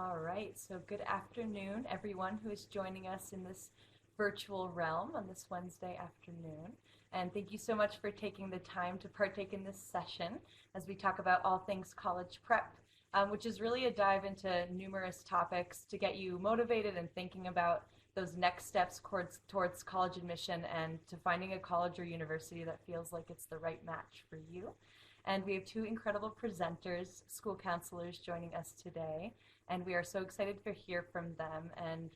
All right, so good afternoon, everyone who is joining us in this virtual realm on this Wednesday afternoon. And thank you so much for taking the time to partake in this session as we talk about all things college prep, which is really a dive into numerous topics to get you motivated and thinking about those next steps towards college admission and to finding a college or university that feels like it's the right match for you. And we have two incredible presenters, school counselors, joining us today. And we are so excited to hear from them and,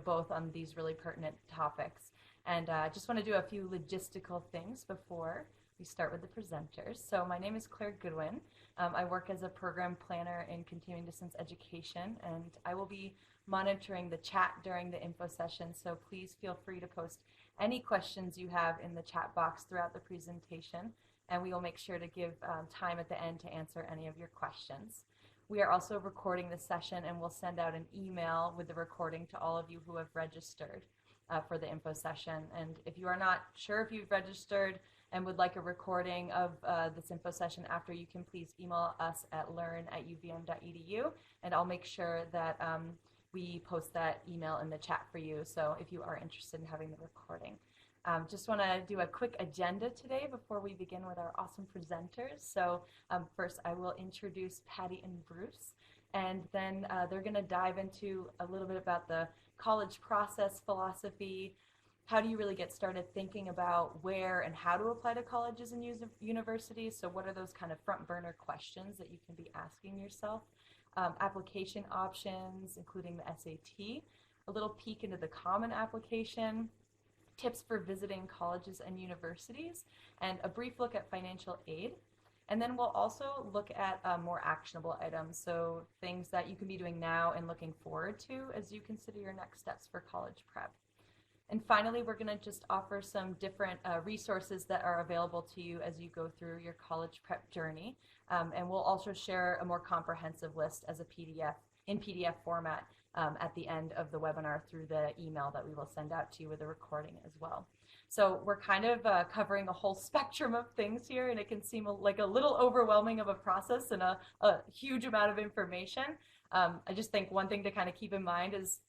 both on these really pertinent topics. And I just want to do a few logistical things before we start with the presenters. So my name is Claire Goodwin. I work as a program planner in continuing distance education, and I will be monitoring the chat during the info session. So please feel free to post any questions you have in the chat box throughout the presentation, and we will make sure to give time at the end to answer any of your questions. We are also recording this session, and we'll send out an email with the recording to all of you who have registered for the info session. And if you are not sure if you've registered and would like a recording of this info session after, you can please email us at learn@uvm.edu, and I'll make sure that we post that email in the chat for you, so if you are interested in having the recording. Just want to do a quick agenda today before we begin with our awesome presenters. So first I will introduce Patti and Bruce, and then they're going to dive into a little bit about the college process philosophy. How do you really get started thinking about where and how to apply to colleges and universities? So what are those kind of front burner questions that you can be asking yourself? Application options, including the SAT, a little peek into the Common Application, tips for visiting colleges and universities, and a brief look at financial aid. And then we'll also look at more actionable items, so things that you can be doing now and looking forward to as you consider your next steps for college prep. And finally, we're going to just offer some different resources that are available to you as you go through your college prep journey. And we'll also share a more comprehensive list as a PDF, in PDF format, at the end of the webinar through the email that we will send out to you with a recording as well. So we're kind of covering a whole spectrum of things here, and it can seem like a little overwhelming of a process and a huge amount of information. I just think one thing to kind of keep in mind is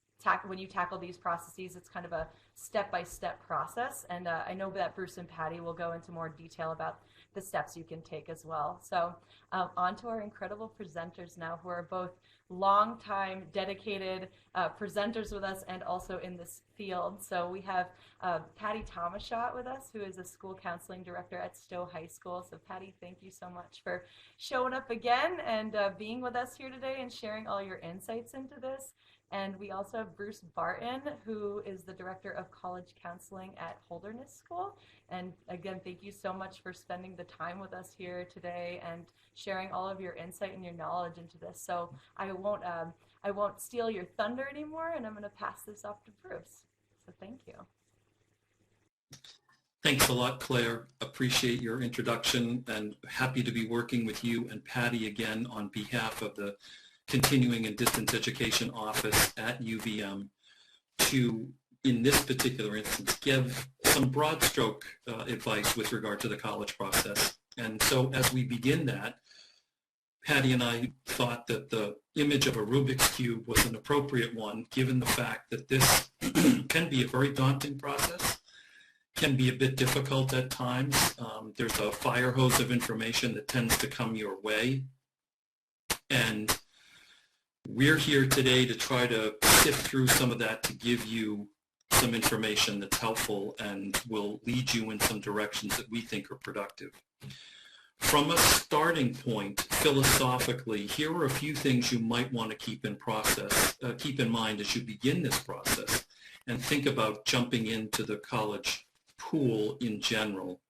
when you tackle these processes, it's kind of a step-by-step process, and I know that Bruce and Patti will go into more detail about the steps you can take as well. So on to our incredible presenters now, who are both long-time dedicated presenters with us and also in this field. So we have Patti Tomashot with us, who is a school counseling director at Stowe High School. So Patti, thank you so much for showing up again and being with us here today and sharing all your insights into this. And we also have Bruce Barton, who is the Director of College Counseling at Holderness School. And again, thank you so much for spending the time with us here today and sharing all of your insight and your knowledge into this. So I won't steal your thunder anymore, and I'm going to pass this off to Bruce. So thank you. Thanks a lot, Claire. Appreciate your introduction, and happy to be working with you and Patti again on behalf of the Continuing and Distance Education Office at UVM to, in this particular instance, give some broad stroke advice with regard to the college process. And so as we begin that, Patti and I thought that the image of a Rubik's Cube was an appropriate one, given the fact that this can be a very daunting process, can be a bit difficult at times. There's a fire hose of information that tends to come your way. And we're here today to try to sift through some of that to give you some information that's helpful and will lead you in some directions that we think are productive. From a starting point, philosophically, here are a few things you might want to keep in mind as you begin this process and think about jumping into the college pool in general.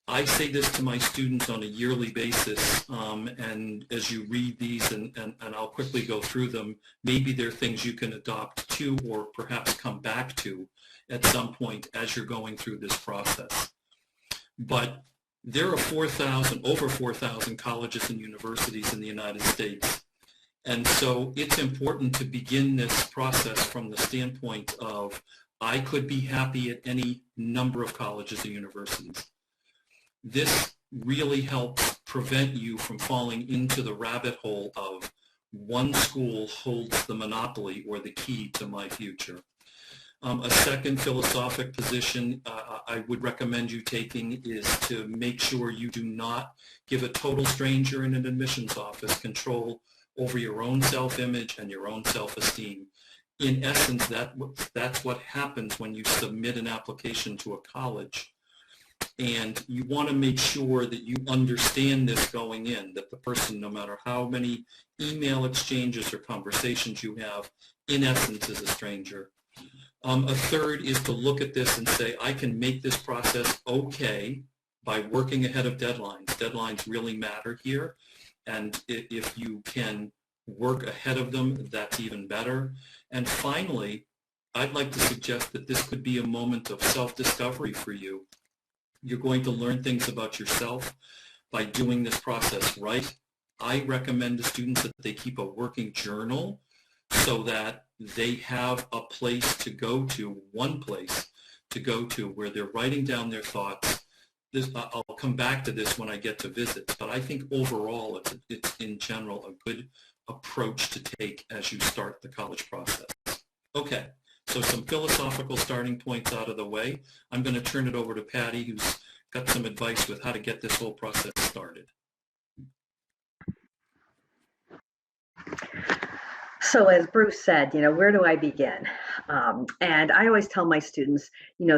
I say this to my students on a yearly basis, and as you read these, and I'll quickly go through them, maybe there are things you can adopt to or perhaps come back to at some point as you're going through this process. But there are over 4,000 colleges and universities in the United States, and so it's important to begin this process from the standpoint of I could be happy at any number of colleges and universities. This really helps prevent you from falling into the rabbit hole of one school holds the monopoly or the key to my future. A second philosophic position I would recommend you taking is to make sure you do not give a total stranger in an admissions office control over your own self-image and your own self-esteem. In essence, that's what happens when you submit an application to a college. And you want to make sure that you understand this going in, that the person, no matter how many email exchanges or conversations you have, in essence is a stranger. A third is to look at this and say, I can make this process okay by working ahead of deadlines. Deadlines really matter here, and if you can work ahead of them, that's even better. And finally, I'd like to suggest that this could be a moment of self-discovery for you. You're going to learn things about yourself by doing this process right. I recommend to students that they keep a working journal so that they have a place to go to, one place to go to where they're writing down their thoughts. I'll come back to this when I get to visits, but I think overall it's in general a good approach to take as you start the college process. Okay, so some philosophical starting points out of the way. I'm going to turn it over to Patti, who's got some advice with how to get this whole process started. So as Bruce said, where do I begin? And I always tell my students,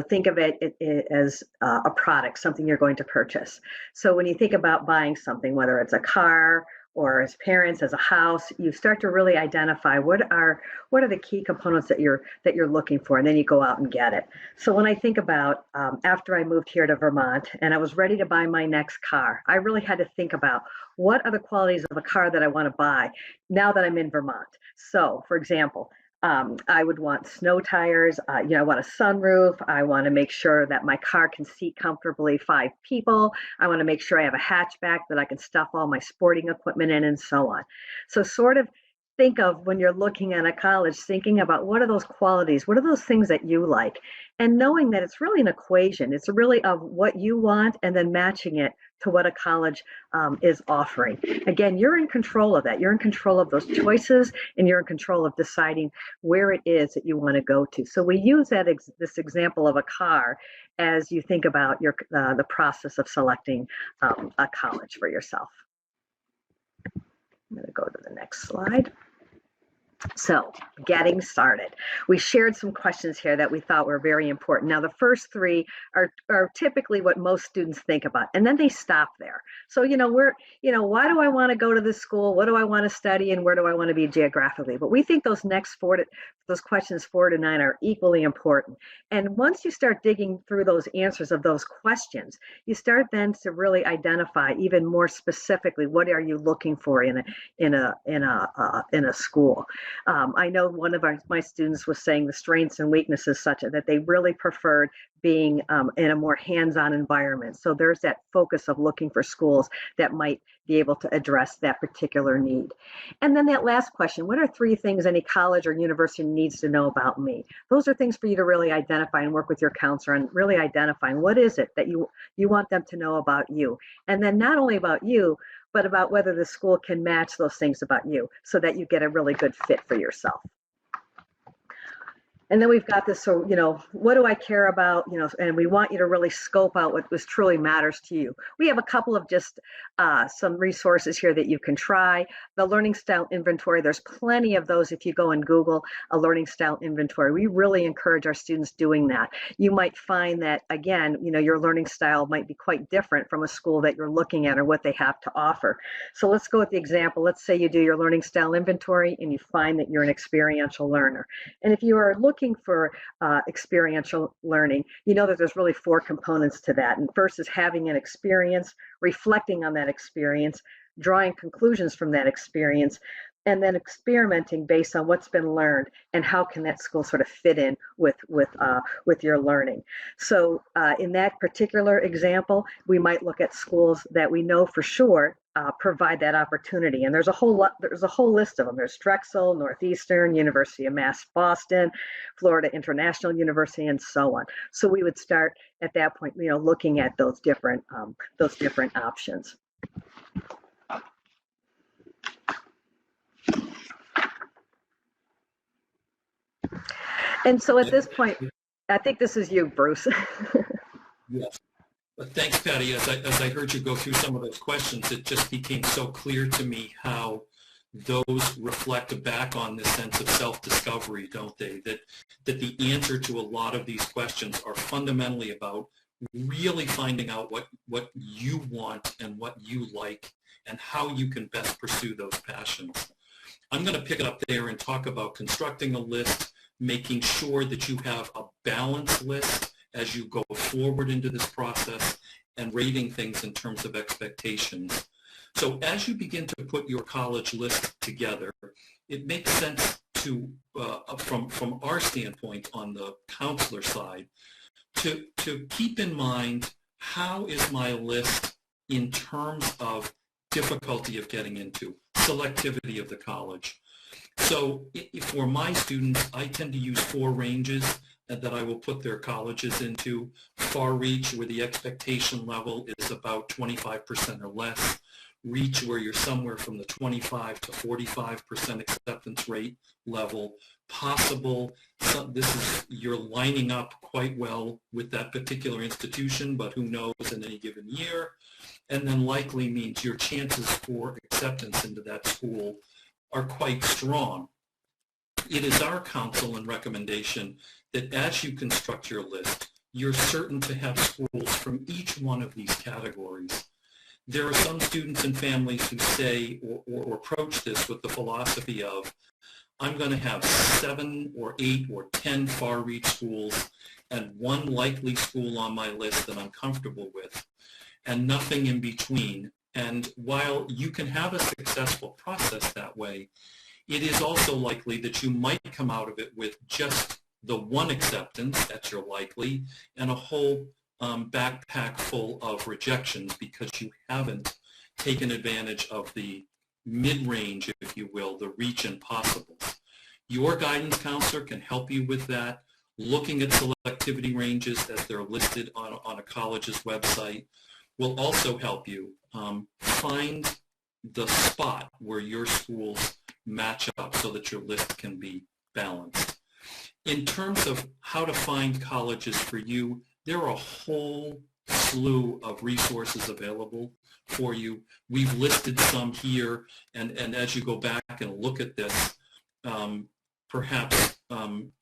think of it as a product, something you're going to purchase. So when you think about buying something, whether it's a car or as parents, as a house, you start to really identify what are the key components that you're looking for, and then you go out and get it. So when I think about after I moved here to Vermont and I was ready to buy my next car, I really had to think about what are the qualities of a car that I want to buy now that I'm in Vermont. So for example, I would want snow tires, I want a sunroof, I want to make sure that my car can seat comfortably 5 people, I want to make sure I have a hatchback that I can stuff all my sporting equipment in, and so on. So sort of think of when you're looking at a college, thinking about what are those qualities, what are those things that you like, and knowing that it's really an equation. It's really of what you want and then matching it to what a college is offering. Again, you're in control of that. You're in control of those choices, and you're in control of deciding where it is that you want to go to. So we use that this example of a car as you think about the process of selecting a college for yourself. I'm going to go to the next slide. So getting started. We shared some questions here that we thought were very important. Now, the first 3 are typically what most students think about, and then they stop there. So, why do I want to go to this school? What do I want to study? And where do I want to be geographically? But we think those next those questions 4 to 9 are equally important. And once you start digging through those answers of those questions, you start then to really identify even more specifically what are you looking for in a school. I know one of my students was saying the strengths and weaknesses such that they really preferred being in a more hands-on environment. So there's that focus of looking for schools that might be able to address that particular need. And then that last question, what are 3 things any college or university needs to know about me? Those are things for you to really identify and work with your counselor and really identifying what is it that you want them to know about you. And then not only about you, but about whether the school can match those things about you so that you get a really good fit for yourself. And then we've got this, so, what do I care about, and we want you to really scope out what truly matters to you. We have a couple of just some resources here that you can try. The learning style inventory, there's plenty of those if you go and Google a learning style inventory. We really encourage our students doing that. You might find that, again, your learning style might be quite different from a school that you're looking at or what they have to offer. So let's go with the example. Let's say you do your learning style inventory and you find that you're an experiential learner. And if you are looking for experiential learning, you know that there's really 4 components to that. And first is having an experience, reflecting on that experience, drawing conclusions from that experience, and then experimenting based on what's been learned and how can that school sort of fit in with your learning. So in that particular example, we might look at schools that we know for sure provide that opportunity, and there's a whole list of them. There's Drexel, Northeastern, University of Mass Boston, Florida International University, and so on. So we would start at that point, looking at those different options. And so at this point, I think this is you, Bruce. Yes. But thanks, Patti. As I heard you go through some of those questions, it just became so clear to me how those reflect back on this sense of self-discovery, don't they? That the answer to a lot of these questions are fundamentally about really finding out what you want and what you like and how you can best pursue those passions. I'm going to pick it up there and talk about constructing a list, making sure that you have a balanced list as you go forward into this process, and rating things in terms of expectations. So as you begin to put your college list together, it makes sense to, from our standpoint on the counselor side, to keep in mind, how is my list in terms of difficulty of getting into, selectivity of the college. So for my students, I tend to use 4 ranges that I will put their colleges into. Far reach, where the expectation level is about 25% or less. Reach, where you're somewhere from the 25 to 45% acceptance rate level. Possible, so you're lining up quite well with that particular institution, but who knows in any given year. And then likely means your chances for acceptance into that school are quite strong. It is our counsel and recommendation that as you construct your list, you're certain to have schools from each one of these categories. There are some students and families who say or approach this with the philosophy of, I'm going to have 7 or 8 or 10 far reach schools and 1 likely school on my list that I'm comfortable with, and nothing in between. And while you can have a successful process that way, it is also likely that you might come out of it with just the 1 acceptance, that's your likely, and a whole backpack full of rejections because you haven't taken advantage of the mid-range, if you will, the reach and possibles. Your guidance counselor can help you with that. Looking at selectivity ranges as they're listed on a college's website will also help you find the spot where your schools match up so that your list can be balanced. In terms of how to find colleges for you, there are a whole slew of resources available for you. We've listed some here, and as you go back and look at this, perhaps in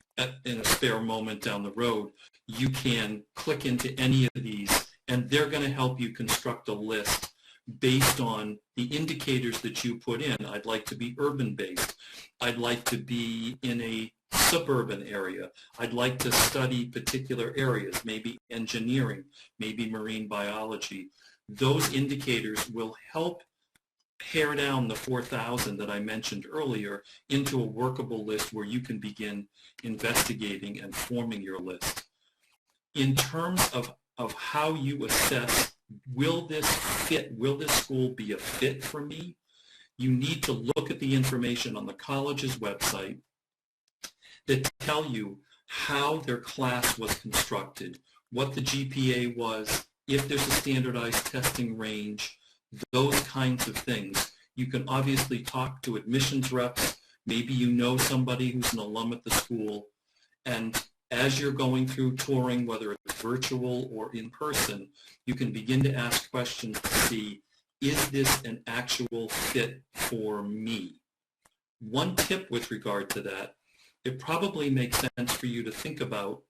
a spare moment down the road, you can click into any of these, and they're going to help you construct a list based on the indicators that you put in. I'd like to be urban-based. I'd like to be in a suburban area. I'd like to study particular areas, maybe engineering, maybe marine biology. Those indicators will help pare down the 4,000 that I mentioned earlier into a workable list where you can begin investigating and forming your list. In terms of how you assess, will this fit, will this school be a fit for me? You need to look at the information on the college's website that tell you how their class was constructed, what the GPA was, if there's a standardized testing range, those kinds of things. You can obviously talk to admissions reps. Maybe you know somebody who's an alum at the school. And as you're going through touring, whether it's virtual or in person, you can begin to ask questions to see, is this an actual fit for me? One tip with regard to that, it probably makes sense for you to think about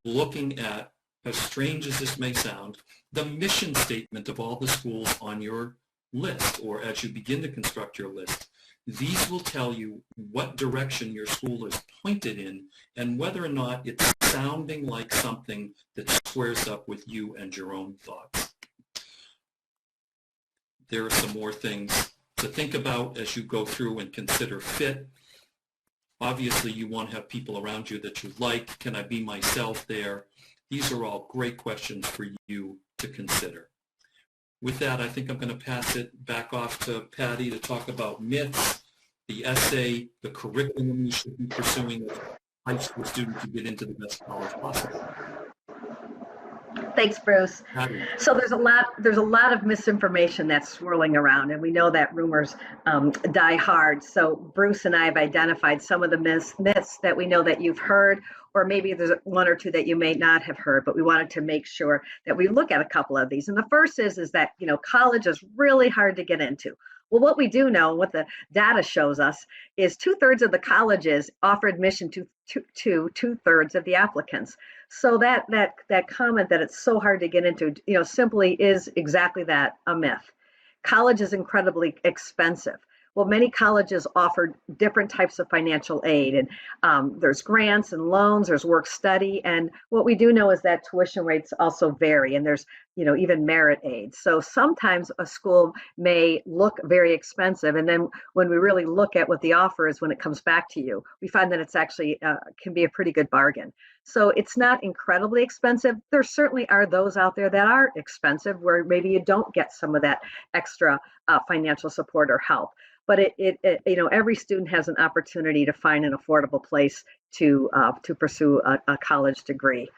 looking at, as strange as this may sound, the mission statement of all the schools on your list, or as you begin to construct your list. These will tell you what direction your school is pointed in and whether or not it's sounding like something that squares up with you and your own thoughts. There are some more things to think about as you go through and consider fit. Obviously, you want to have people around you that you like. Can I be myself there? These are all great questions for you to consider. With that, I think I'm going to pass it back off to Patti to talk about myths, the essay, the curriculum you should be pursuing as a high school student to get into the best college possible. Thanks, Bruce. Patti. So there's a lot of misinformation that's swirling around, and we know that rumors die hard. So Bruce and I have identified some of the myths that we know that you've heard or maybe there's one or two that you may not have heard, but we wanted to make sure that we look at a couple of these. And the first is that, college is really hard to get into. Well, what we do know, what the data shows us, is 2/3 of the colleges offer admission to 2/3 of the applicants. So that comment that it's so hard to get into, simply is exactly that, a myth. College is incredibly expensive. Well, many colleges offer different types of financial aid, and there's grants and loans, there's work study, and what we do know is that tuition rates also vary, and there's even merit aid. So sometimes a school may look very expensive, and then when we really look at what the offer is when it comes back to you, we find that it's actually can be a pretty good bargain. So it's not incredibly expensive. There certainly are those out there that are expensive where maybe you don't get some of that extra financial support or help. But every student has an opportunity to find an affordable place to pursue a college degree.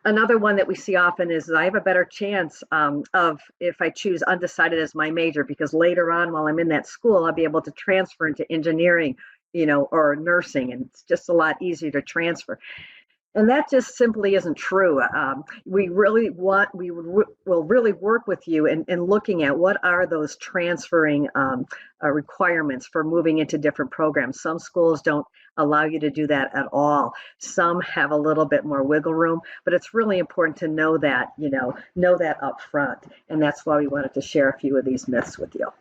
Another one that we see often is I have a better chance of if I choose undecided as my major, because later on while I'm in that school, I'll be able to transfer into engineering, or nursing, and it's just a lot easier to transfer. And that just simply isn't true. We will really work with you in looking at what are those transferring requirements for moving into different programs. Some schools don't allow you to do that at all. Some have a little bit more wiggle room, but it's really important to know that, know that up front. And that's why we wanted to share a few of these myths with you.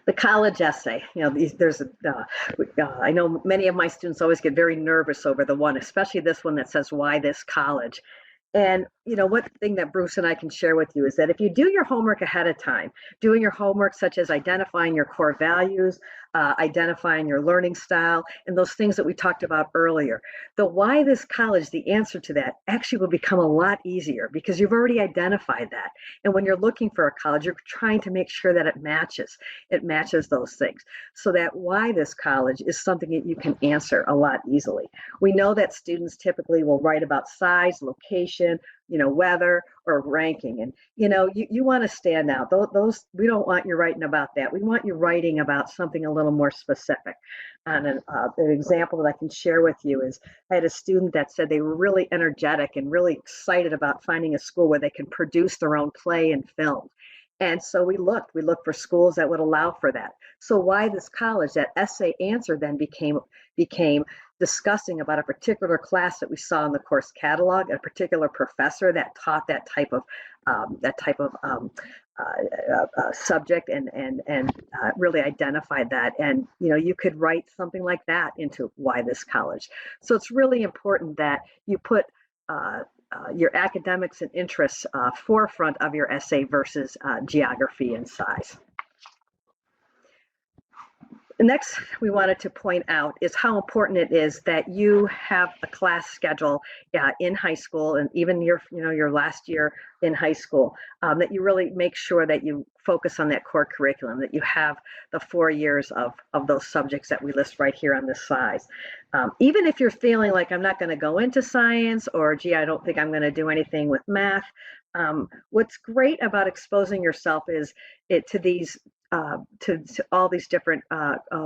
The college essay, I know many of my students always get very nervous over the one, especially this one that says, why this college? And, one thing that Bruce and I can share with you is that if you do your homework ahead of time, doing your homework such as identifying your core values, identifying your learning style, and those things that we talked about earlier, the why this college, the answer to that actually will become a lot easier because you've already identified that. And when you're looking for a college, you're trying to make sure that it matches those things. So that why this college is something that you can answer a lot easily. We know that students typically will write about size, location, weather, or ranking. And, you want to stand out. Those, we don't want you writing about that. We want you writing about something a little more specific. And an example that I can share with you is I had a student that said they were really energetic and really excited about finding a school where they can produce their own play and film. And so we looked for schools that would allow for that. So why this college? That essay answer then became discussing about a particular class that we saw in the course catalog, a particular professor that taught that type of subject and really identified that. And you could write something like that into why this college. So it's really important that you put your academics and interests forefront of your essay versus geography and size. The next we wanted to point out is how important it is that you have a class schedule in high school and even your last year in high school, that you really make sure that you focus on that core curriculum, that you have the 4 years of those subjects that we list right here on this slide. Even if you're feeling like I'm not going to go into science, or gee, I don't think I'm going to do anything with math, what's great about exposing yourself is to these to all these different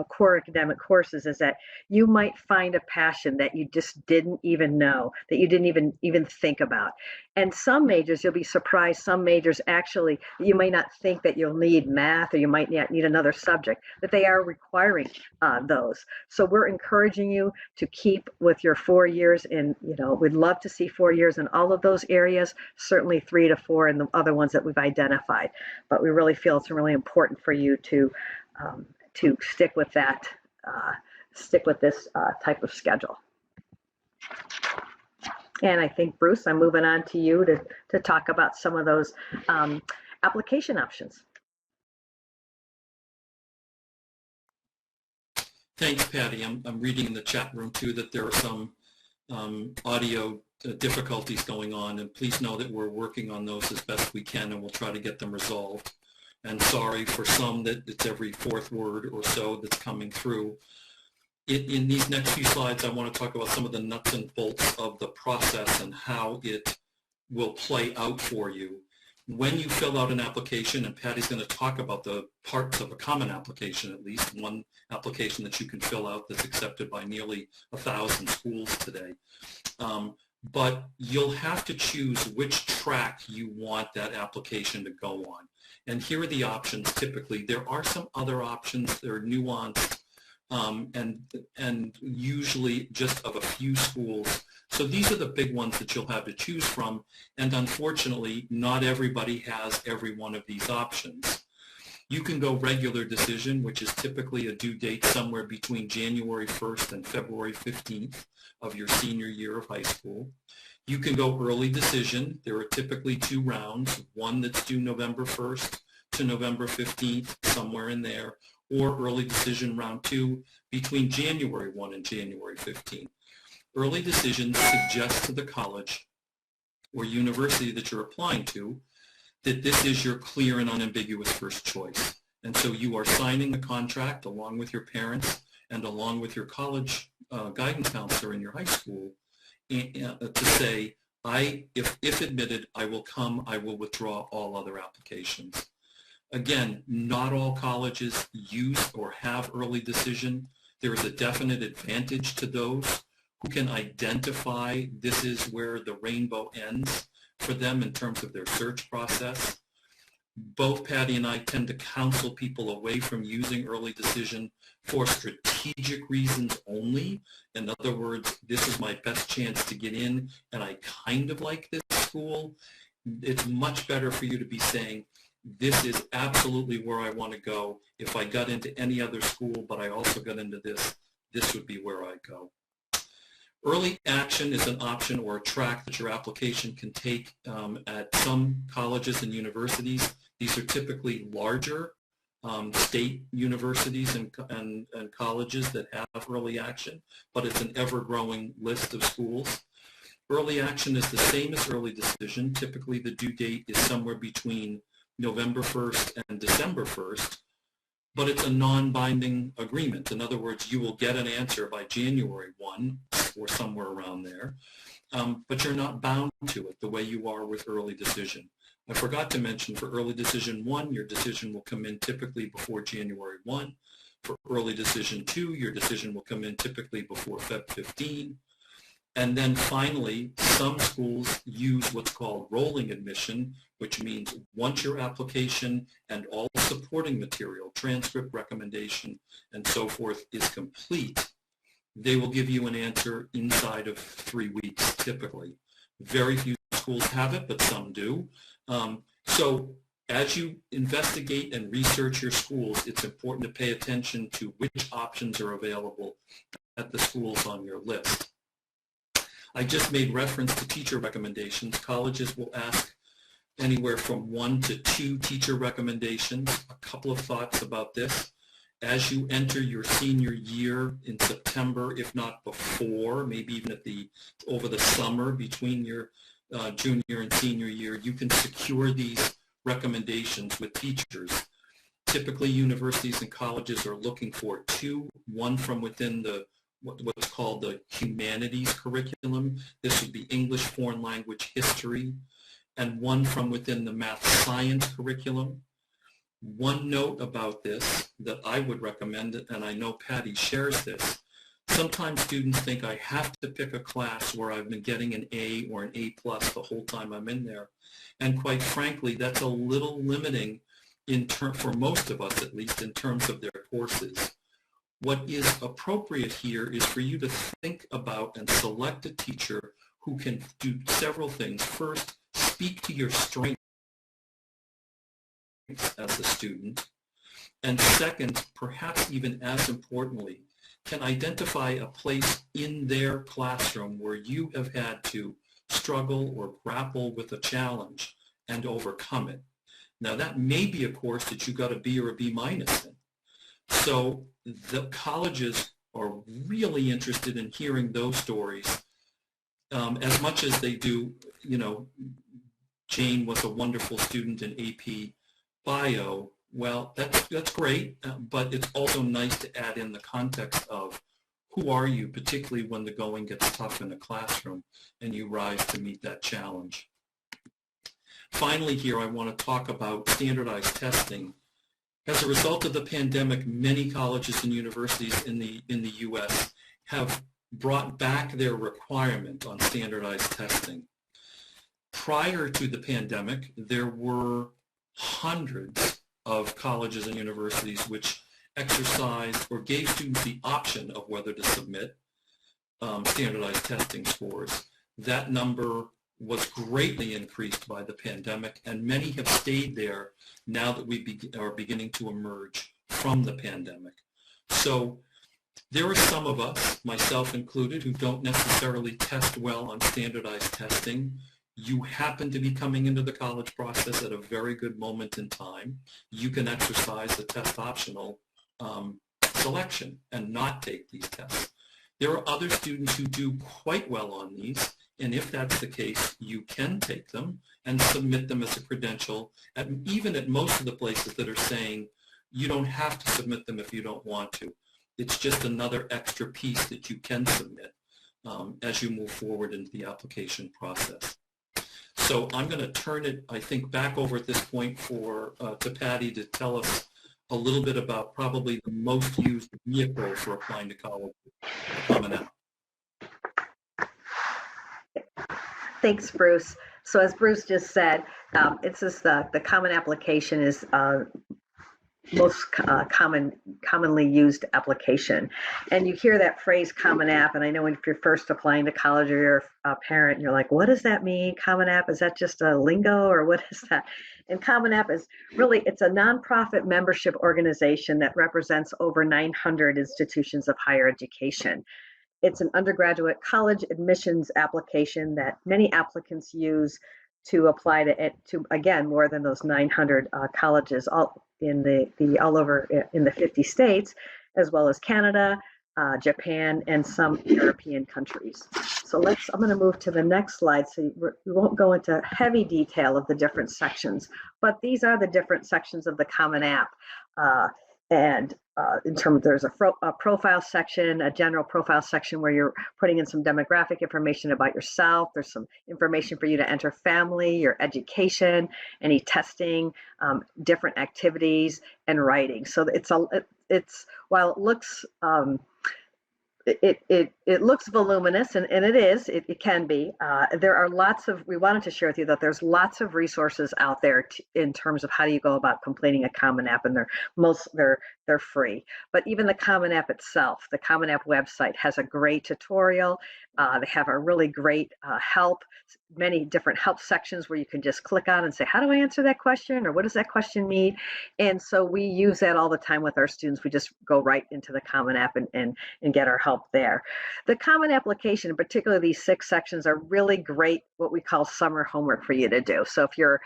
core academic courses is that you might find a passion that you just didn't even know, that you didn't even think about. And some majors, you'll be surprised, some majors actually, you may not think that you'll need math or you might need another subject, but they are requiring those. So we're encouraging you to keep with your 4 years in, we'd love to see 4 years in all of those areas, certainly 3 to 4 in the other ones that we've identified. But we really feel it's really important for you to stick with that, stick with this type of schedule. And I think, Bruce, I'm moving on to you to talk about some of those application options. Thanks, Patti. I'm reading in the chat room too that there are some audio difficulties going on, and please know that we're working on those as best we can, and we'll try to get them resolved. And sorry for some that it's every fourth word or so that's coming through. In these next few slides, I want to talk about some of the nuts and bolts of the process and how it will play out for you. When you fill out an application, and Patty's going to talk about the parts of a common application, at least one application that you can fill out that's accepted by nearly 1,000 schools today. But you'll have to choose which track you want that application to go on. And here are the options typically. There are some other options that are nuanced and usually just of a few schools. So these are the big ones that you'll have to choose from, and unfortunately, not everybody has every one of these options. You can go regular decision, which is typically a due date somewhere between January 1st and February 15th of your senior year of high school. You can go early decision. There are typically 2 rounds, one that's due November 1st to November 15th, somewhere in there, or early decision round 2 between January 1 and January 15th. Early decision suggests to the college or university that you're applying to that this is your clear and unambiguous first choice. And so you are signing a contract along with your parents and along with your college guidance counselor in your high school to say, if admitted, I will come, I will withdraw all other applications. Again, not all colleges use or have early decision. There is a definite advantage to those who can identify this is where the rainbow ends for them in terms of their search process. Both Patti and I tend to counsel people away from using early decision for strategic reasons only. In other words, this is my best chance to get in and I kind of like this school. It's much better for you to be saying, this is absolutely where I want to go. If I got into any other school, but I also got into this, this would be where I go. Early action is an option or a track that your application can take at some colleges and universities. These are typically larger state universities and colleges that have early action, but it's an ever-growing list of schools. Early action is the same as early decision. Typically, the due date is somewhere between November 1st and December 1st. But it's a non-binding agreement. In other words, you will get an answer by January 1 or somewhere around there, but you're not bound to it the way you are with early decision. I forgot to mention for early decision 1, your decision will come in typically before January 1. For early decision 2, your decision will come in typically before Feb 15. And then finally, some schools use what's called rolling admission, which means once your application and all supporting material, transcript, recommendation, and so forth is complete, they will give you an answer inside of 3 weeks, typically. Very few schools have it, but some do. So as you investigate and research your schools, it's important to pay attention to which options are available at the schools on your list. I just made reference to teacher recommendations. Colleges will ask anywhere from 1 to 2 teacher recommendations. A couple of thoughts about this. As you enter your senior year in September, if not before, maybe even over the summer between your junior and senior year, you can secure these recommendations with teachers. Typically, universities and colleges are looking for 2, one from within what's called the humanities curriculum. This would be English, foreign language, history, and one from within the math science curriculum. One note about this that I would recommend, and I know Patti shares this, sometimes students think I have to pick a class where I've been getting an A or an A+ the whole time I'm in there. And quite frankly, that's a little limiting for most of us, at least, in terms of their courses. What is appropriate here is for you to think about and select a teacher who can do several things. First, speak to your strengths as a student. And second, perhaps even as importantly, can identify a place in their classroom where you have had to struggle or grapple with a challenge and overcome it. Now, that may be a course that you got a B or a B- in. So the colleges are really interested in hearing those stories as much as they do, Jane was a wonderful student in AP Bio. Well, that's great, but it's also nice to add in the context of who are you, particularly when the going gets tough in a classroom and you rise to meet that challenge. Finally here, I want to talk about standardized testing. As a result of the pandemic, many colleges and universities in the U.S. have brought back their requirement on standardized testing. Prior to the pandemic, there were hundreds of colleges and universities which exercised or gave students the option of whether to submit standardized testing scores. That number was greatly increased by the pandemic, and many have stayed there now that we are beginning to emerge from the pandemic. So there are some of us, myself included, who don't necessarily test well on standardized testing. You happen to be coming into the college process at a very good moment in time. You can exercise the test optional selection and not take these tests. There are other students who do quite well on these, and if that's the case, you can take them and submit them as a credential, even at most of the places that are saying you don't have to submit them if you don't want to. It's just another extra piece that you can submit as you move forward into the application process. So I'm going to turn it, I think, back over at this point to Patti to tell us a little bit about probably the most used vehicle for applying to college coming out. Thanks, Bruce. So as Bruce just said, it's just the Common Application is most commonly used application. And you hear that phrase Common App, and I know if you're first applying to college or you're a parent, you're like, what does that mean? Common App, is that just a lingo or what is that? And Common App is really, it's a nonprofit membership organization that represents over 900 institutions of higher education. It's an undergraduate college admissions application that many applicants use to apply to again, more than those 900 colleges all over in the 50 states, as well as Canada, Japan, and some European countries. So I'm going to move to the next slide. So we won't go into heavy detail of the different sections, but these are the different sections of the Common App. In terms, there's a profile section, a general profile section where you're putting in some demographic information about yourself. There's some information for you to enter family, your education, any testing, different activities, and writing. So it's while it looks it looks voluminous, and it is. It can be. There are we wanted to share with you that there's lots of resources out there in terms of how do you go about completing a Common App, and they're free. But even the Common App itself, the Common App website has a great tutorial. They have a really great help, many different help sections where you can just click on and say, how do I answer that question? Or what does that question mean? And so we use that all the time with our students. We just go right into the Common App and get our help there. The Common Application, in particular, these 6 sections are really great, what we call summer homework for you to do. So if you're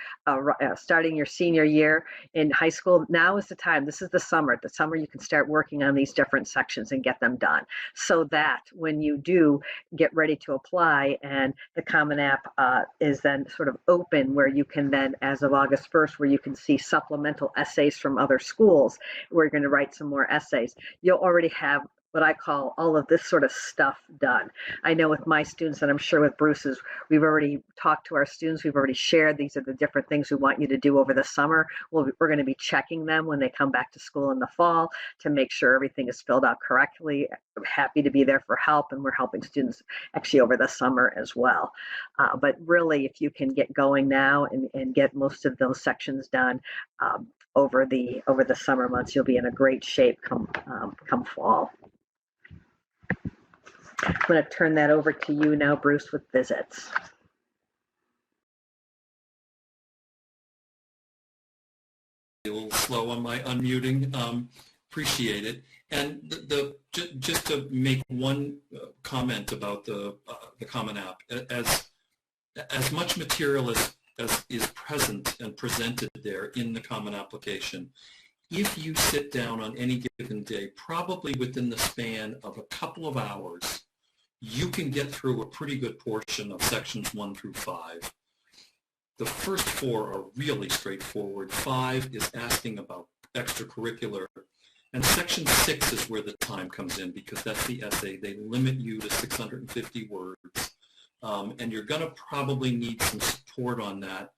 starting your senior year in high school, now is the time. This is the summer. The summer you can start working on these different sections and get them done, so that when you do get ready to apply and the Common App is then sort of open, where you can then, as of August 1st, where you can see supplemental essays from other schools, where you're going to write some more essays. You'll already have what I call all of this sort of stuff done. I know with my students, and I'm sure with Bruce's, we've already talked to our students, we've already shared these are the different things we want you to do over the summer. We're going to be checking them when they come back to school in the fall to make sure everything is filled out correctly. I'm happy to be there for help, and we're helping students actually over the summer as well. But really, if you can get going now and get most of those sections done over the summer months, you'll be in a great shape come fall. I'm going to turn that over to you now, Bruce, with visits. A little slow on my unmuting. Appreciate it. And just to make one comment about the Common App, as much material as is present and presented there in the Common Application, if you sit down on any given day, probably within the span of a couple of hours, you can get through a pretty good portion of sections 1 through 5. The first 4 are really straightforward. 5 is asking about extracurricular. And section 6 is where the time comes in, because that's the essay. They limit you to 650 words. And you're going to probably need some support on that.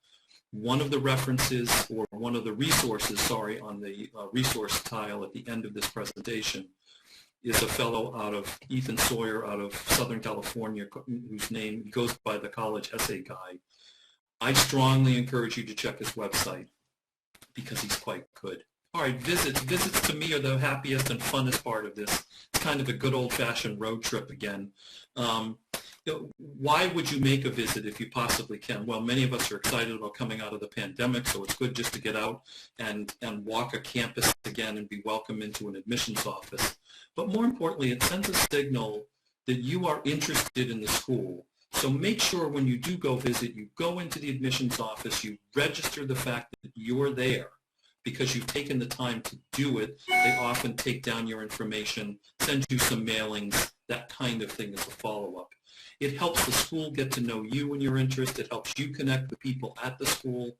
One of the references, or one of the resources, sorry, on the resource tile at the end of this presentation is a fellow out of Ethan Sawyer out of Southern California, whose name goes by the college essay guy. I strongly encourage you to check his website because he's quite good. All right, visits. Visits to me are the happiest and funnest part of this. It's kind of a good old-fashioned road trip again. Why would you make a visit if you possibly can? Well, many of us are excited about coming out of the pandemic, so it's good just to get out and walk a campus again and be welcome into an admissions office. But more importantly, it sends a signal that you are interested in the school. So make sure when you do go visit, you go into the admissions office, you register the fact that you're there because you've taken the time to do it. They often take down your information, send you some mailings, that kind of thing as a follow-up. It helps the school get to know you and your interest. It helps you connect with people at the school,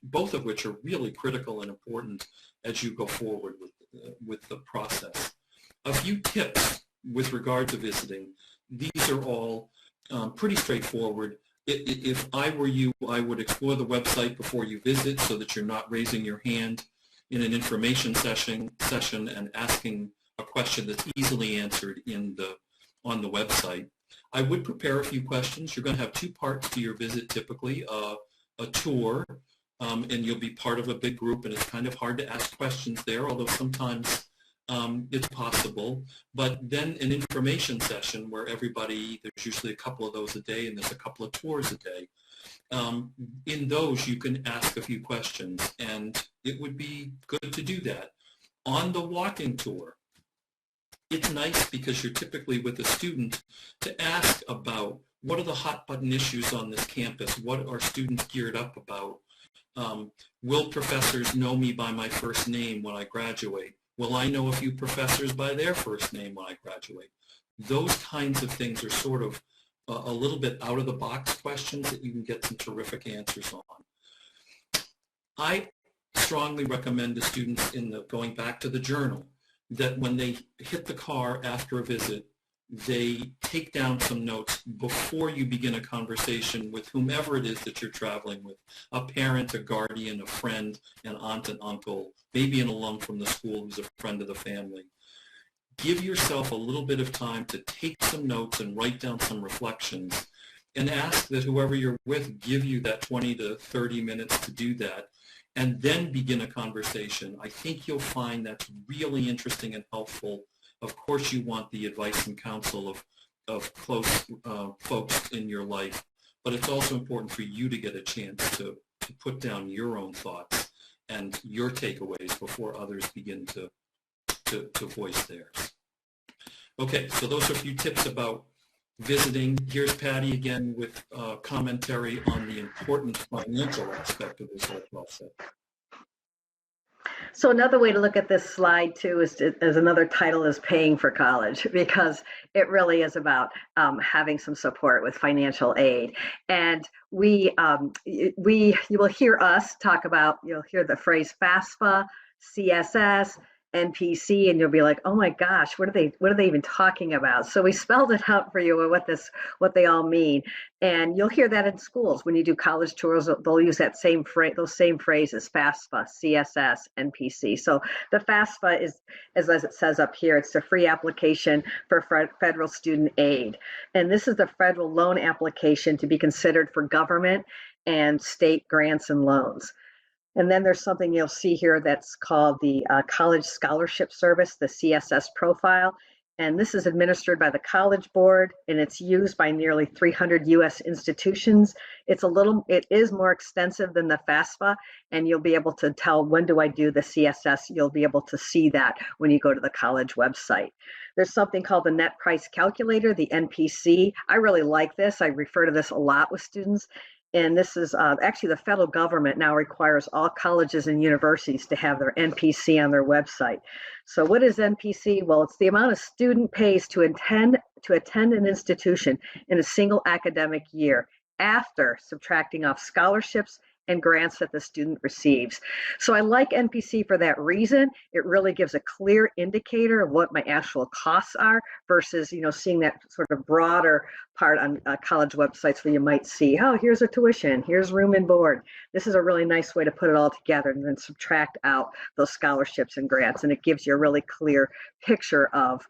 both of which are really critical and important as you go forward with the process. A few tips with regard to visiting. These are all pretty straightforward. If I were you, I would explore the website before you visit so that you're not raising your hand in an information session and asking a question that's easily answered on the website. I would prepare a few questions. You're going to have two parts to your visit typically, a tour, and you'll be part of a big group, and it's kind of hard to ask questions there, although sometimes it's possible. But then an information session where there's usually a couple of those a day, and there's a couple of tours a day. In those, you can ask a few questions, and it would be good to do that. On the walking tour, it's nice because you're typically with a student to ask about what are the hot button issues on this campus, what are students geared up about, will professors know me by my first name when I graduate? Will I know a few professors by their first name when I graduate? Those kinds of things are sort of a little bit out of the box questions that you can get some terrific answers on. I strongly recommend to students going back to the journal that when they hit the car after a visit, they take down some notes before you begin a conversation with whomever it is that you're traveling with, a parent, a guardian, a friend, an aunt and uncle, maybe an alum from the school who's a friend of the family. Give yourself a little bit of time to take some notes and write down some reflections, and ask that whoever you're with give you that 20 to 30 minutes to do that, and then begin a conversation. I think you'll find that's really interesting and helpful. Of course, you want the advice and counsel of close folks in your life, but it's also important for you to get a chance to put down your own thoughts and your takeaways before others begin to voice theirs. Okay, so those are a few tips about visiting. Here's Patti again with commentary on the important financial aspect of this whole process. So another way to look at this slide too is another title is paying for college, because it really is about having some support with financial aid. And you will hear us talk about, you'll hear the phrase FAFSA, CSS, NPC, and you'll be like, oh my gosh, what are they even talking about? So we spelled it out for you what they all mean. And you'll hear that in schools when you do college tours. They'll use that those same phrases: FAFSA, CSS, NPC. So the FAFSA is, as it says up here, it's the free application for federal student aid, and this is the federal loan application to be considered for government and state grants and loans. And then there's something you'll see here that's called the College Scholarship Service, the CSS profile. And this is administered by the College Board, and it's used by nearly 300 U.S. institutions. It is more extensive than the FAFSA, and you'll be able to tell, when do I do the CSS? You'll be able to see that when you go to the college website. There's something called the Net Price Calculator, the NPC. I really like this. I refer to this a lot with students. And this is actually, the federal government now requires all colleges and universities to have their NPC on their website. So what is NPC? Well, it's the amount a student pays to attend an institution in a single academic year, after subtracting off scholarships and grants that the student receives. So I like NPC for that reason. It really gives a clear indicator of what my actual costs are versus, seeing that sort of broader part on college websites where you might see, oh, here's a tuition, here's room and board. This is a really nice way to put it all together and then subtract out those scholarships and grants. And it gives you a really clear picture of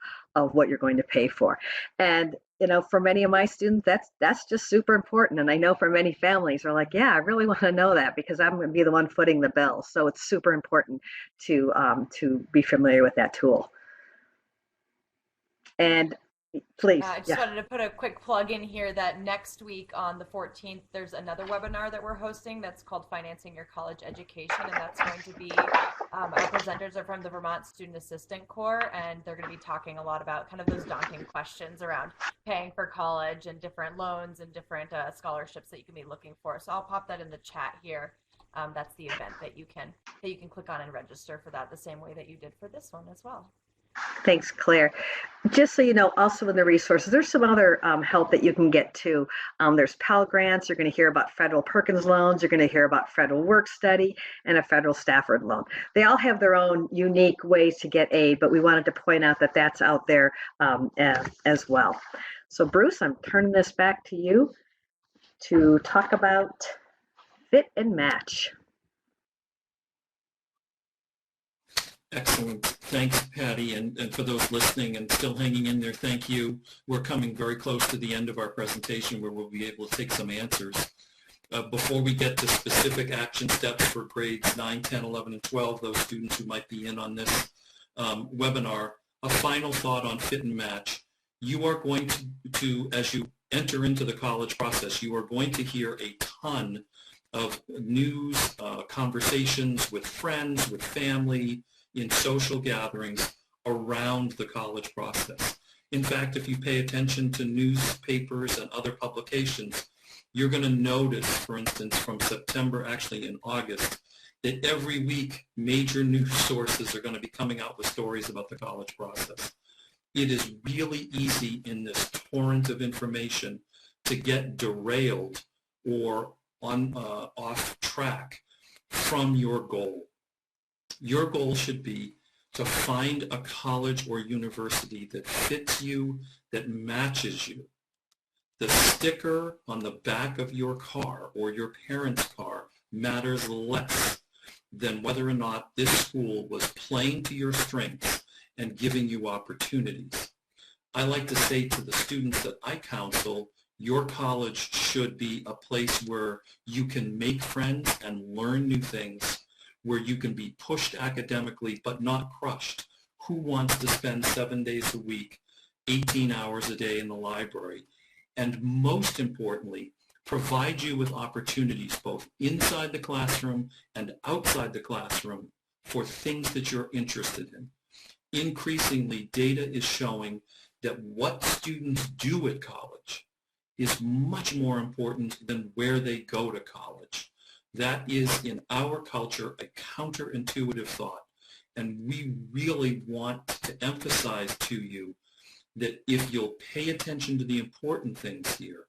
what you're going to pay for. And for many of my students, that's just super important. And I know for many families are like, yeah, I really want to know that because I'm going to be the one footing the bill. So it's super important to be familiar with that tool. And please. I just wanted to put a quick plug in here that next week on the 14th, there's another webinar that we're hosting that's called Financing Your College Education, and that's going to be, our presenters are from the Vermont Student Assistant Corps, and they're going to be talking a lot about kind of those daunting questions around paying for college and different loans and different scholarships that you can be looking for. So I'll pop that in the chat here. That's the event that you can click on and register for that the same way that you did for this one as well. Thanks, Claire. Just so you know, also in the resources, there's some other help that you can get too. There's Pell Grants. You're going to hear about federal Perkins loans. You're going to hear about federal work study and a federal Stafford loan. They all have their own unique ways to get aid, but we wanted to point out that that's out there as well. So Bruce, I'm turning this back to you to talk about fit and match. Excellent. Thanks, Patti. And for those listening and still hanging in there, thank you. We're coming very close to the end of our presentation where we'll be able to take some answers. Before we get to specific action steps for grades 9, 10, 11, and 12, those students who might be in on this webinar, a final thought on fit and match. You are going to, as you enter into the college process, you are going to hear a ton of news, conversations with friends, with family, in social gatherings around the college process. In fact, if you pay attention to newspapers and other publications, you're going to notice, for instance, from September, actually in August, that every week major news sources are going to be coming out with stories about the college process. It is really easy in this torrent of information to get derailed or off track from your goal. Your goal should be to find a college or university that fits you, that matches you. The sticker on the back of your car or your parents' car matters less than whether or not this school was playing to your strengths and giving you opportunities. I like to say to the students that I counsel, your college should be a place where you can make friends and learn new things, where you can be pushed academically but not crushed. Who wants to spend 7 days a week, 18 hours a day in the library? And most importantly, provide you with opportunities both inside the classroom and outside the classroom for things that you're interested in. Increasingly, data is showing that what students do at college is much more important than where they go to college. That is, in our culture, a counterintuitive thought. And we really want to emphasize to you that if you'll pay attention to the important things here,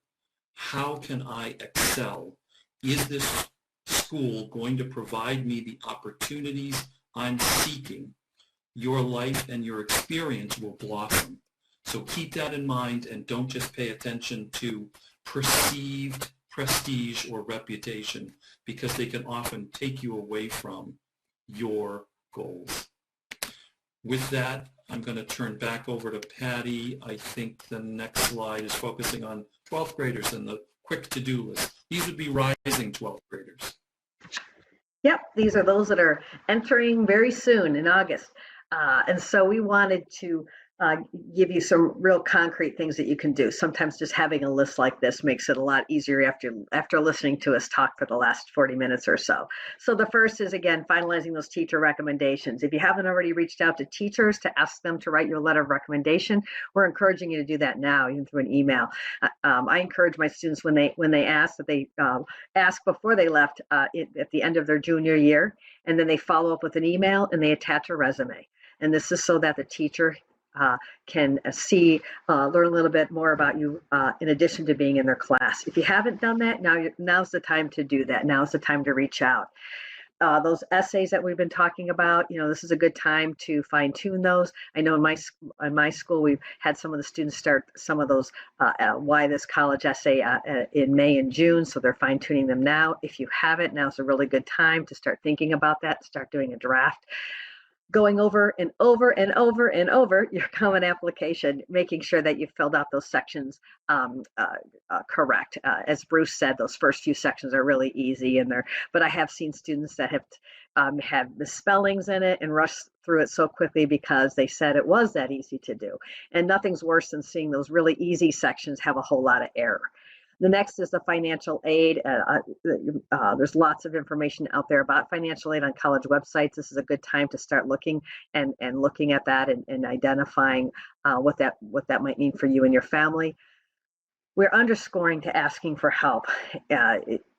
how can I excel? Is this school going to provide me the opportunities I'm seeking? Your life and your experience will blossom. So keep that in mind and don't just pay attention to perceived prestige or reputation, because they can often take you away from your goals. With that, I'm going to turn back over to Patti. I think the next slide is focusing on 12th graders and the quick to-do list. These would be rising 12th graders. Yep, these are those that are entering very soon in August. And so we wanted to give you some real concrete things that you can do. Sometimes just having a list like this makes it a lot easier after listening to us talk for the last 40 minutes or so. So the first is, again, finalizing those teacher recommendations. If you haven't already reached out to teachers to ask them to write you a letter of recommendation, we're encouraging you to do that now, even through an email. I encourage my students when they ask that they ask before they left at the end of their junior year, and then they follow up with an email and they attach a resume. And this is so that the teacher can see, learn a little bit more about you in addition to being in their class. If you haven't done that, now's the time to do that. Now's the time to reach out. Those essays that we've been talking about, this is a good time to fine tune those. I know in my school, we've had some of the students start some of those Why This College essay in May and June, so they're fine tuning them now. If you haven't, now's a really good time to start thinking about that, start doing a draft. Going over and over and over and over your common application, making sure that you filled out those sections correct. As Bruce said, those first few sections are really easy in there, but I have seen students that have misspellings in it and rushed through it so quickly because they said it was that easy to do. And nothing's worse than seeing those really easy sections have a whole lot of error. The next is the financial aid. There's lots of information out there about financial aid on college websites. This is a good time to start looking and looking at that and identifying what that might mean for you and your family. We're underscoring to asking for help,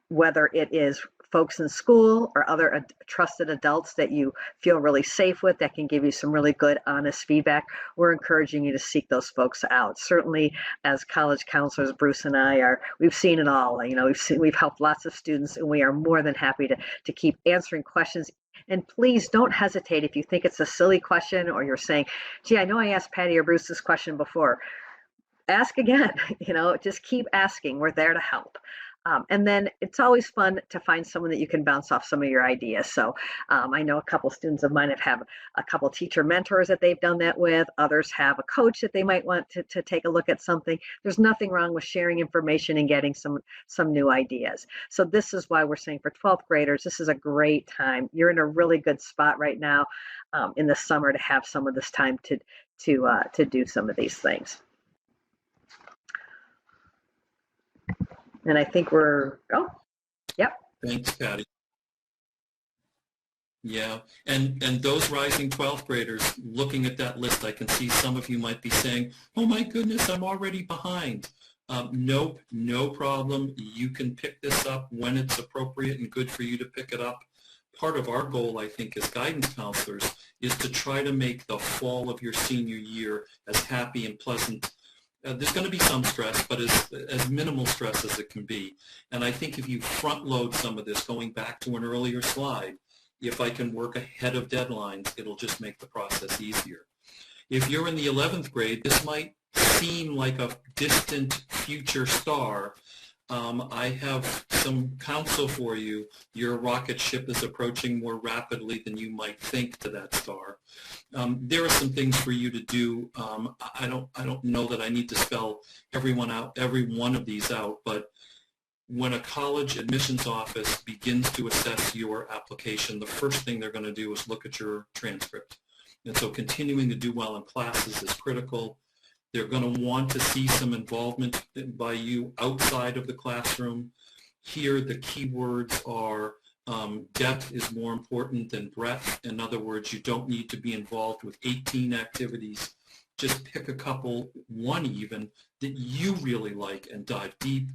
whether it is folks in school or other trusted adults that you feel really safe with that can give you some really good, honest feedback. We're encouraging you to seek those folks out. Certainly, as college counselors, Bruce and I we've seen it all. We've helped lots of students, and we are more than happy to keep answering questions. And please don't hesitate if you think it's a silly question or you're saying, gee, I know I asked Patti or Bruce this question before. Ask again, just keep asking. We're there to help. And then it's always fun to find someone that you can bounce off some of your ideas. So I know a couple students of mine have a couple teacher mentors that they've done that with. Others have a coach that they might want to take a look at something. There's nothing wrong with sharing information and getting some new ideas. So this is why we're saying for 12th graders, this is a great time. You're in a really good spot right now in the summer to have some of this time to do some of these things. And I think yep. Thanks, Patti. Yeah, and those rising 12th graders, looking at that list, I can see some of you might be saying, oh my goodness, I'm already behind. Nope, no problem. You can pick this up when it's appropriate and good for you to pick it up. Part of our goal, I think, as guidance counselors is to try to make the fall of your senior year as happy and pleasant. There's going to be some stress, but as minimal stress as it can be. And I think if you front load some of this, going back to an earlier slide, if I can work ahead of deadlines, it'll just make the process easier. If you're in the 11th grade, this might seem like a distant future star. I have some counsel for you. Your rocket ship is approaching more rapidly than you might think to that star. There are some things for you to do. I don't know that I need to spell every one of these out, but when a college admissions office begins to assess your application, the first thing they're going to do is look at your transcript. And so continuing to do well in classes is critical. They're going to want to see some involvement by you outside of the classroom. Here, the key words are depth is more important than breadth. In other words, you don't need to be involved with 18 activities. Just pick a couple, one even, that you really like and dive deep.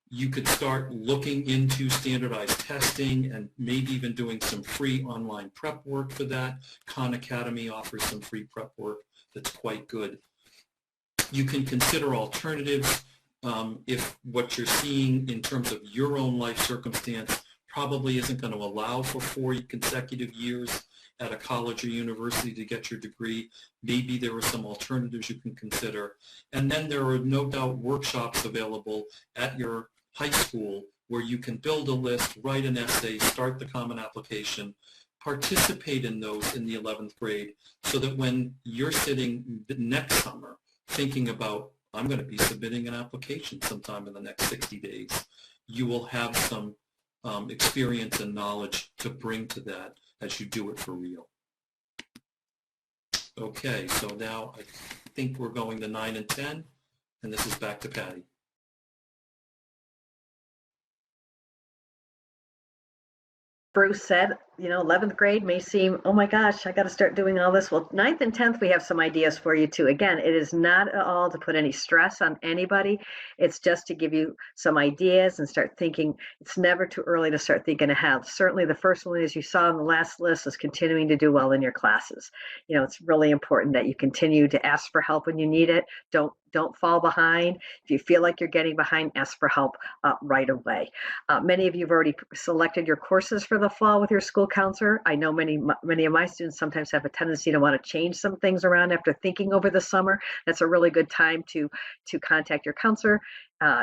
You could start looking into standardized testing and maybe even doing some free online prep work for that. Khan Academy offers some free prep work that's quite good. You can consider alternatives if what you're seeing in terms of your own life circumstance probably isn't going to allow for 4 consecutive years at a college or university to get your degree. Maybe there are some alternatives you can consider. And then there are no doubt workshops available at your high school where you can build a list, write an essay, start the common application, participate in those in the 11th grade so that when you're sitting next summer thinking about, I'm going to be submitting an application sometime in the next 60 days, you will have some experience and knowledge to bring to that as you do it for real. Okay, so now I think we're going to 9 and 10, and this is back to Patti. Bruce said, 11th grade may seem, oh my gosh, I got to start doing all this. Well, 9th and 10th, we have some ideas for you too. Again, it is not at all to put any stress on anybody. It's just to give you some ideas and start thinking. It's never too early to start thinking ahead. Certainly the first one, as you saw on the last list, is continuing to do well in your classes. It's really important that you continue to ask for help when you need it. Don't fall behind. If you feel like you're getting behind, ask for help right away. Many of you have already selected your courses for the fall with your school counselor. I know many of my students sometimes have a tendency to want to change some things around after thinking over the summer. That's a really good time to contact your counselor,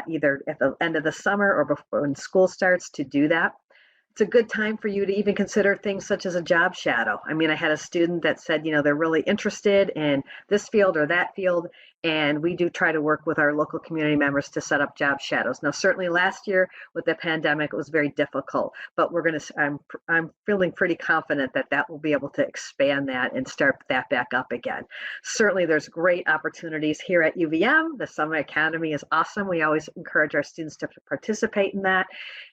either at the end of the summer or before when school starts, to do that. It's a good time for you to even consider things such as a job shadow. I mean, I had a student that said, they're really interested in this field or that field, and we do try to work with our local community members to set up job shadows. Now, certainly last year with the pandemic, it was very difficult, but I'm feeling pretty confident that we'll be able to expand that and start that back up again. Certainly, there's great opportunities here at UVM. The Summer Academy is awesome. We always encourage our students to participate in that.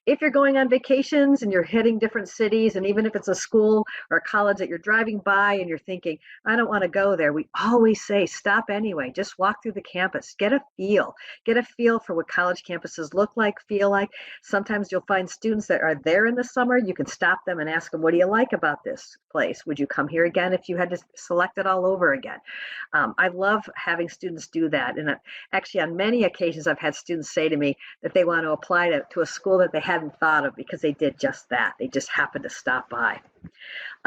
If you're going on vacations and you're hitting different cities, and even if it's a school or a college that you're driving by and you're thinking, I don't want to go there, we always say, stop anyway. Just walk through the campus, get a feel for what college campuses look like, feel like. Sometimes you'll find students that are there in the summer. You can stop them and ask them, what do you like about this place? Would you come here again if you had to select it all over again? I love having students do that. And actually, on many occasions, I've had students say to me that they want to apply to a school that they hadn't thought of because they did just that. They just happened to stop by.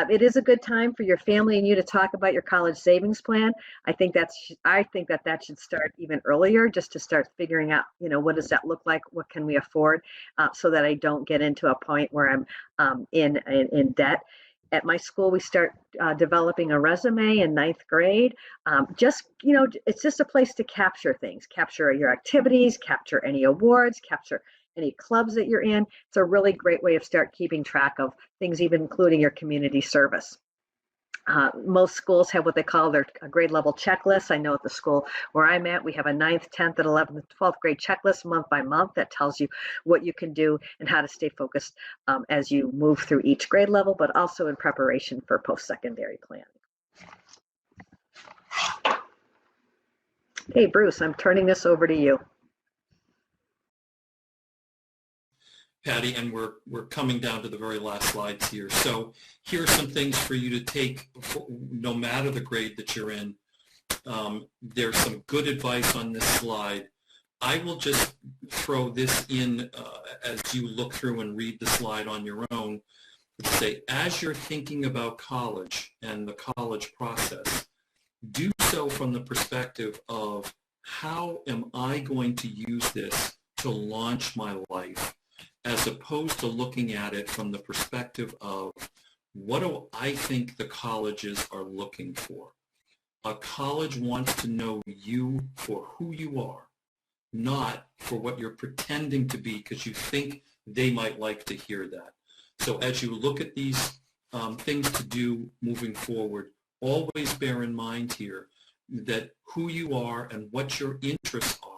It is a good time for your family and you to talk about your college savings plan. I think that should start even earlier, just to start figuring out, what does that look like? What can we afford? So that I don't get into a point where I'm in debt. At my school, we start developing a resume in 9th grade. It's just a place to capture things, capture your activities, capture any awards, capture any clubs that you're in. It's a really great way to start keeping track of things, even including your community service. Most schools have what they call their grade level checklist. I know at the school where I'm at, we have a 9th, 10th, and 11th, and 12th grade checklist month by month that tells you what you can do and how to stay focused as you move through each grade level, but also in preparation for post-secondary planning. Hey, Bruce, I'm turning this over to you. Patti, and we're coming down to the very last slides here. So here are some things for you to take, no matter the grade that you're in. There's some good advice on this slide. I will just throw this in as you look through and read the slide on your own. Say, as you're thinking about college and the college process, do so from the perspective of how am I going to use this to launch my life, as opposed to looking at it from the perspective of what do I think the colleges are looking for. A college wants to know you for who you are, not for what you're pretending to be because you think they might like to hear that. So as you look at these things to do moving forward, always bear in mind here that who you are and what your interests are,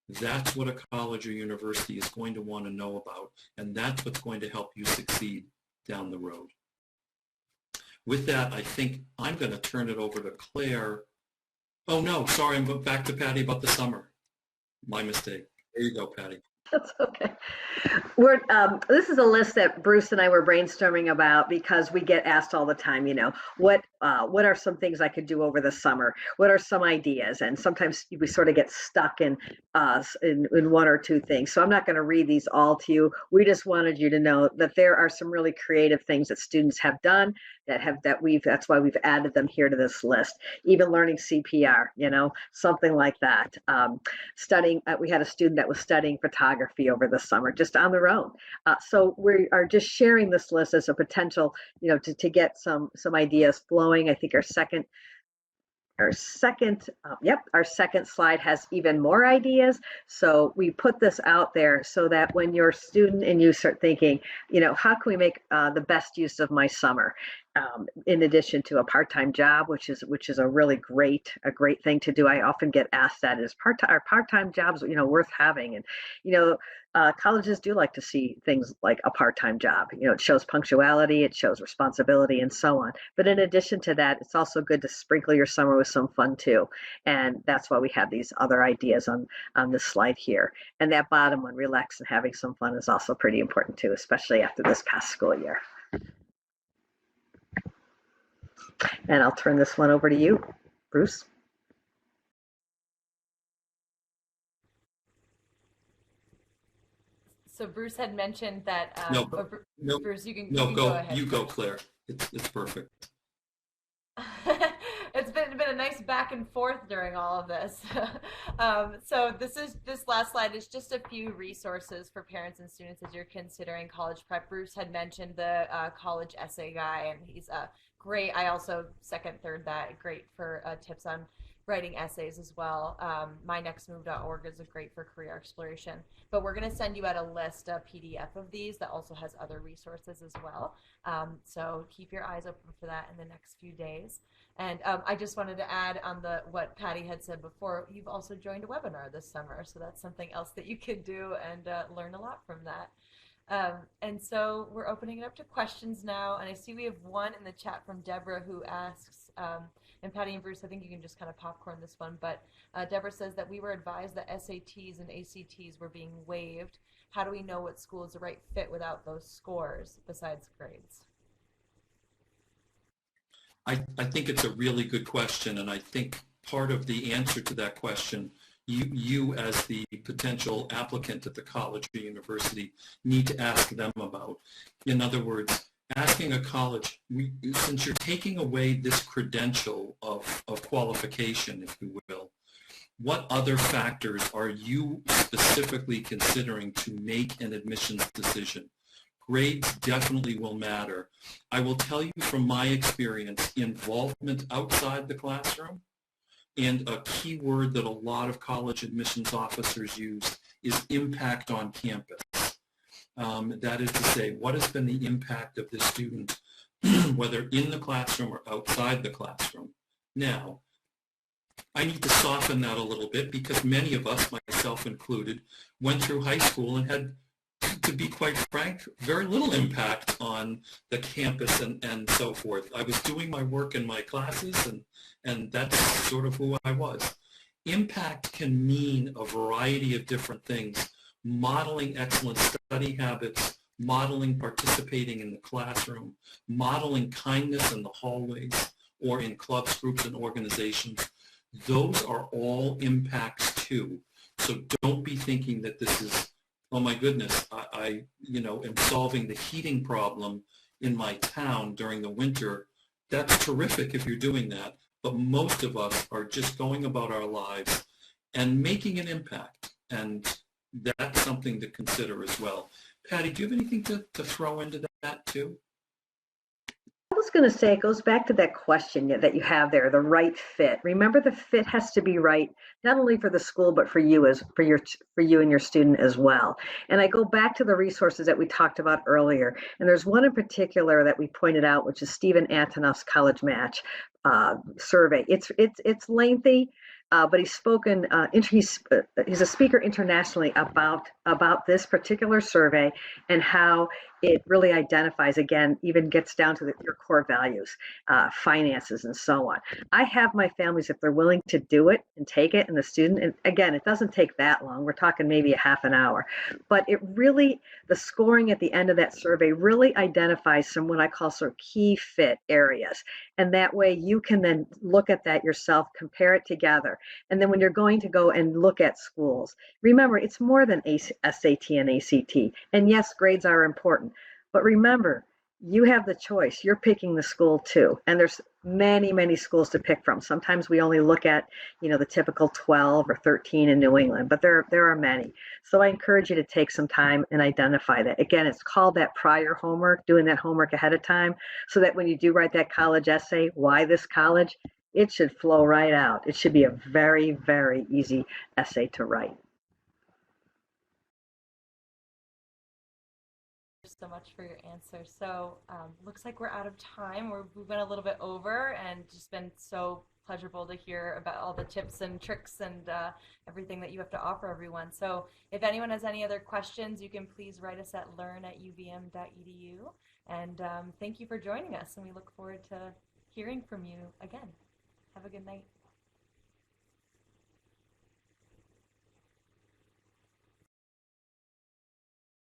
that's what a college or university is going to want to know about, and that's what's going to help you succeed down the road. With that, I think I'm going to turn it over to Claire. Oh, no, sorry, I'm going back to Patti about the summer. My mistake. There you go, Patti. That's okay. This is a list that Bruce and I were brainstorming about because we get asked all the time, what are some things I could do over the summer? What are some ideas? And sometimes we sort of get stuck in one or two things. So I'm not going to read these all to you. We just wanted you to know that there are some really creative things that students have done that's why we've added them here to this list. Even learning CPR, something like that. Studying, we had a student that was studying photography over the summer, just on their own. So we are just sharing this list as a potential, to get some ideas flowing. I think our second slide has even more ideas. So we put this out there so that when you're a student and you start thinking, how can we make the best use of my summer? in addition to a part-time job, which is a really great thing to do. I often get asked that, is part-time jobs, worth having? And colleges do like to see things like a part-time job. It shows punctuality, it shows responsibility, and so on. But in addition to that, it's also good to sprinkle your summer with some fun too. And that's why we have these other ideas on this slide here. And that bottom one, relax and having some fun, is also pretty important too, especially after this past school year. And I'll turn this one over to you, Bruce. So Bruce had mentioned that. No, Bruce, you can go ahead. You go, Claire. It's perfect. It's been a nice back and forth during all of this. So this last slide is just a few resources for parents and students as you're considering college prep. Bruce had mentioned the college essay guy, and he's great. I also third that. Great for tips on writing essays as well. mynextmove.org is great for career exploration. But we're going to send you out a list, a PDF of these that also has other resources as well. So keep your eyes open for that in the next few days. And I just wanted to add on what Patti had said before, you've also joined a webinar this summer. So that's something else that you could do and learn a lot from that. And so we're opening it up to questions now. And I see we have one in the chat from Deborah who asks, and Patti and Bruce, I think you can just kind of popcorn this one, but Deborah says that we were advised that SATs and ACTs were being waived. How do we know what school is the right fit without those scores besides grades? I think it's a really good question, and I think part of the answer to that question, you as the potential applicant at the college or university need to ask them about. In other words, asking a college, since you're taking away this credential of qualification, if you will, what other factors are you specifically considering to make an admissions decision? Grades definitely will matter. I will tell you from my experience, involvement outside the classroom, and a key word that a lot of college admissions officers use is impact on campus. That is to say, what has been the impact of the student, whether in the classroom or outside the classroom? Now, I need to soften that a little bit because many of us, myself included, went through high school and had, to be quite frank, very little impact on the campus and so forth. I was doing my work in my classes, and that's sort of who I was. Impact can mean a variety of different things. Modeling excellent study habits, modeling participating in the classroom, modeling kindness in the hallways or in clubs, groups, and organizations. Those are all impacts too. So don't be thinking that this is, oh my goodness, I am solving the heating problem in my town during the winter. That's terrific if you're doing that, but most of us are just going about our lives and making an impact, and that's something to consider as well. Patti, do you have anything to throw into that too? I was going to say, it goes back to that question that you have there, the right fit. Remember, the fit has to be right, not only for the school, but for you and your student as well. And I go back to the resources that we talked about earlier. And there's one in particular that we pointed out, which is Stephen Antonoff's College Match survey. It's lengthy, but he's spoken. He's a speaker internationally about this particular survey and how it really identifies, again, even gets down to your core values, finances, and so on. I have my families, if they're willing to do it and take it, and the student, and again, it doesn't take that long. We're talking maybe a half an hour, but it really, the scoring at the end of that survey really identifies some what I call sort of key fit areas. And that way you can then look at that yourself, compare it together. And then when you're going to go and look at schools, remember, it's more than SAT and ACT. And yes, grades are important. But remember, you have the choice. You're picking the school too. And there's many, many schools to pick from. Sometimes we only look at, the typical 12 or 13 in New England, but there are many. So I encourage you to take some time and identify that. Again, it's called that prior homework, doing that homework ahead of time, so that when you do write that college essay, why this college, it should flow right out. It should be a very, very easy essay to write. so much for your answer. So looks like we're out of time. We went a little bit over, and just been so pleasurable to hear about all the tips and tricks and everything that you have to offer everyone. So if anyone has any other questions, you can please write us at learn@uvm.edu. And thank you for joining us, and we look forward to hearing from you again. Have a good night.